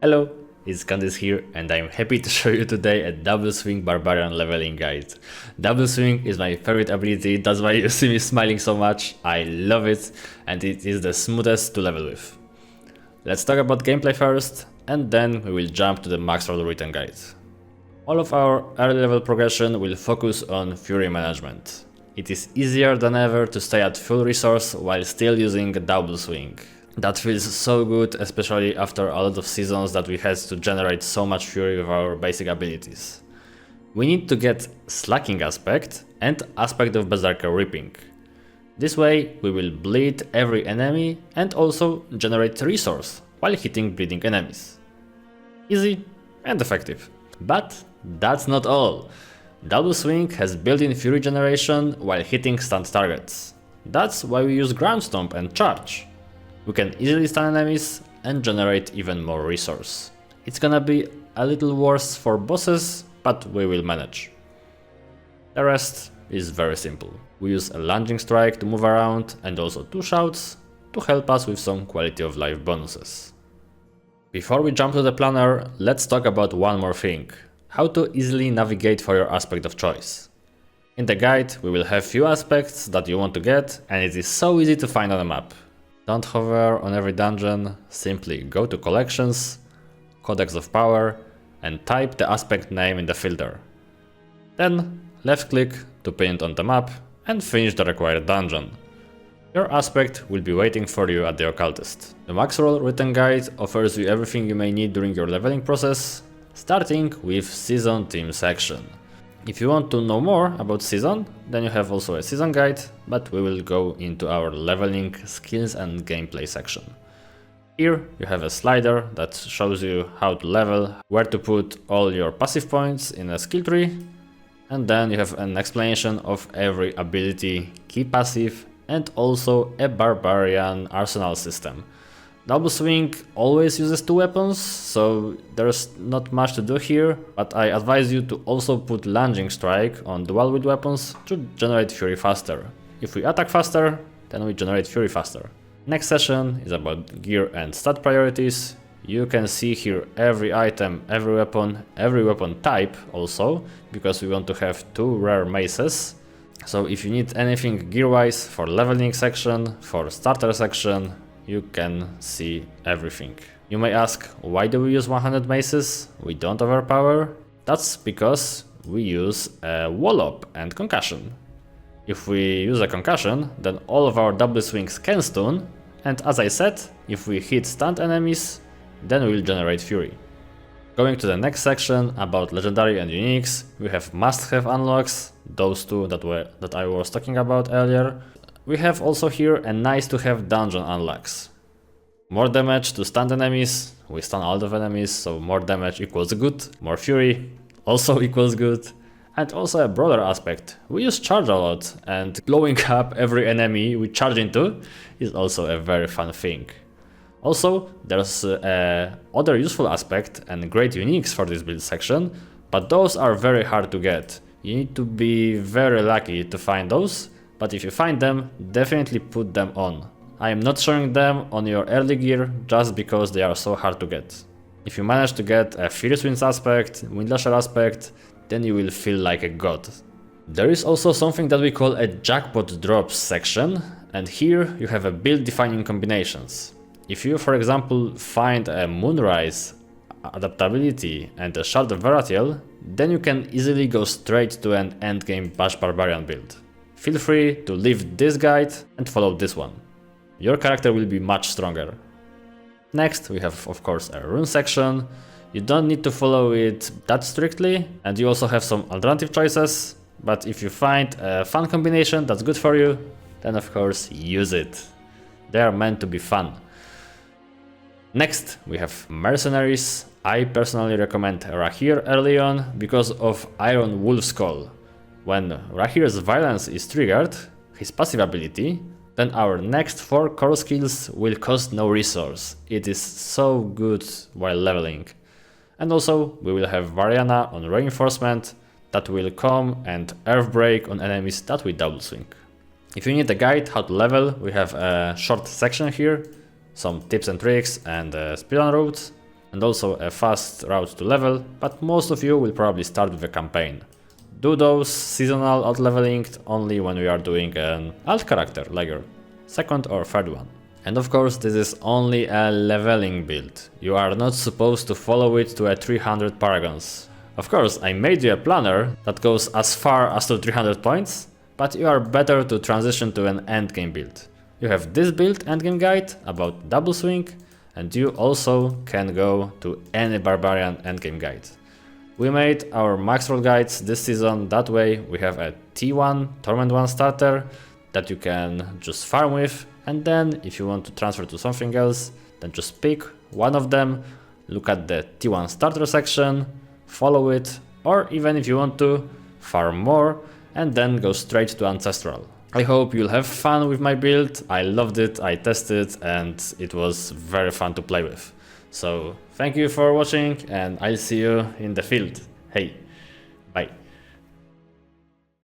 Hello, it's Candice here and I'm happy to show you today a double swing barbarian leveling guide. Double swing is my favorite ability, that's why you see me smiling so much. I love it and it is the smoothest to level with. Let's talk about gameplay first and then we will jump to the Maxroll written guide. All of our early level progression will focus on fury management. It is easier than ever to stay at full resource while still using a double swing. That feels so good, especially after a lot of seasons that we had to generate so much fury with our basic abilities. We need to get slacking aspect and aspect of Berserker Ripping. This way we will bleed every enemy and also generate resource while hitting bleeding enemies. Easy and effective. But that's not all. Double swing has built-in fury generation while hitting stunned targets. That's why we use ground stomp and charge. We can easily stun enemies and generate even more resource. It's gonna be a little worse for bosses, but we will manage. The rest is very simple. We use a lunging strike to move around and also two shouts to help us with some quality of life bonuses. Before we jump to the planner, let's talk about one more thing. How to easily navigate for your aspect of choice. In the guide we will have few aspects that you want to get and it is so easy to find on the map. Don't hover on every dungeon, simply go to Collections, Codex of Power and type the aspect name in the filter. Then left click to pin it on the map and finish the required dungeon. Your aspect will be waiting for you at the Occultist. The Maxroll written guide offers you everything you may need during your leveling process, starting with Season Team section. If you want to know more about Season, then you have also a Season guide, but we will go into our leveling, skills and gameplay section. Here you have a slider that shows you how to level, where to put all your passive points in a skill tree, and then you have an explanation of every ability, key passive, and also a barbarian arsenal system. Double swing always uses two weapons, so there's not much to do here, but I advise you to also put lunging strike on dual wield weapons to generate fury faster. If we attack faster, then we generate fury faster. Next session is about gear and stat priorities. You can see here every item, every weapon type also, because we want to have two rare maces. So if you need anything gear wise for leveling section, for starter section, you can see everything. You may ask, why do we use 100 maces? We don't overpower. That's because we use a wallop and concussion. If we use a concussion, then all of our double swings can stun, and as I said, if we hit stunned enemies, then we will generate fury. Going to the next section about legendary and uniques, we have must-have unlocks, those two that I was talking about earlier. We have also here a nice to have dungeon unlocks. More damage to stunned enemies, we stun a lot of enemies, so more damage equals good, more fury also equals good. And also a broader aspect, we use charge a lot and blowing up every enemy we charge into is also a very fun thing. Also, there's other useful aspect and great uniques for this build section, but those are very hard to get. You need to be very lucky to find those. But if you find them, definitely put them on. I am not showing them on your early gear just because they are so hard to get. If you manage to get a Fierce Winds aspect, Windlasher aspect, then you will feel like a god. There is also something that we call a jackpot drops section, and here you have a build defining combinations. If you, for example, find a Moonrise, Adaptability and a Shard of Veratiel, then you can easily go straight to an endgame Bash Barbarian build. Feel free to leave this guide and follow this one. Your character will be much stronger. Next we have of course a rune section. You don't need to follow it that strictly and you also have some alternative choices, but if you find a fun combination that's good for you, then of course use it. They are meant to be fun. Next we have mercenaries. I personally recommend Rahir early on because of Iron Wolf Skull. When Rahir's violence is triggered, his passive ability, then our next 4 core skills will cost no resource. It is so good while leveling. And also we will have Variana on reinforcement that will come and earth break on enemies that we double swing. If you need a guide how to level, we have a short section here, some tips and tricks and speedrun routes. and also a fast route to level, but most of you will probably start with a campaign. Do those seasonal alt leveling only when we are doing an alt character, like your second or third one. And of course, this is only a leveling build. You are not supposed to follow it to a 300 paragons. Of course, I made you a planner that goes as far as to 300 points, but you are better to transition to an endgame build. You have this build endgame guide about double swing, and you also can go to any barbarian endgame guide. We made our Maxroll guides this season, that way we have a T1 Torment 1 starter that you can just farm with, and then if you want to transfer to something else, then just pick one of them, look at the T1 starter section, follow it, or even if you want to, farm more, and then go straight to Ancestral. I hope you'll have fun with my build. I loved it, I tested, and it was very fun to play with. So thank you for watching, and I'll see you in the field. Hey, bye.